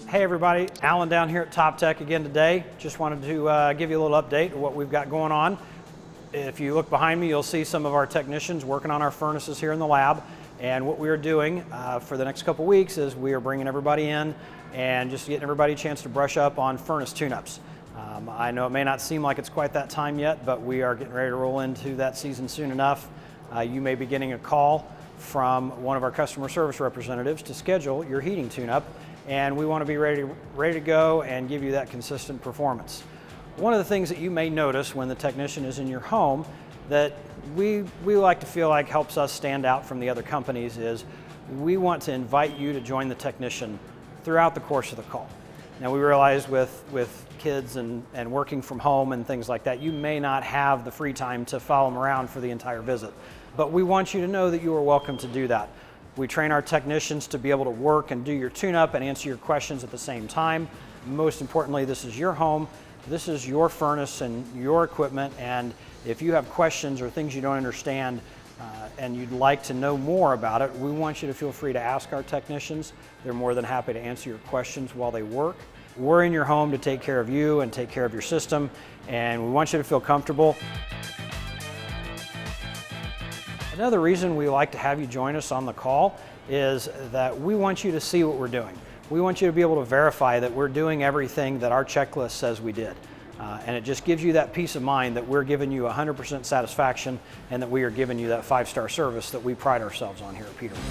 Hey everybody, Alan down here at Top Tech again today. Just wanted to give you a little update of what we've got going on. If you look behind me, you'll see some of our technicians working on our furnaces here in the lab. And what we are doing for the next couple weeks is we are bringing everybody in and just getting everybody a chance to brush up on furnace tune-ups. I know it may not seem like it's quite that time yet, but we are getting ready to roll into that season soon enough. You may be getting a call from one of our customer service representatives to schedule your heating tune-up, and we want to be ready to go and give you that consistent performance. One of the things that you may notice when the technician is in your home that we like to feel like helps us stand out from the other companies is we want to invite you to join the technician throughout the course of the call. Now we realize with kids and working from home and things like that, you may not have the free time to follow them around for the entire visit, but we want you to know that you are welcome to do that. We train our technicians to be able to work and do your tune-up and answer your questions at the same time. Most importantly, this is your home, this is your furnace and your equipment, and if you have questions or things you don't understand and you'd like to know more about it, we want you to feel free to ask our technicians. They're more than happy to answer your questions while they work. We're in your home to take care of you and take care of your system, and we want you to feel comfortable. Another reason we like to have you join us on the call is that we want you to see what we're doing. We want you to be able to verify that we're doing everything that our checklist says we did. And it just gives you that peace of mind that we're giving you 100% satisfaction and that we are giving you that 5-star service that we pride ourselves on here at Peterman.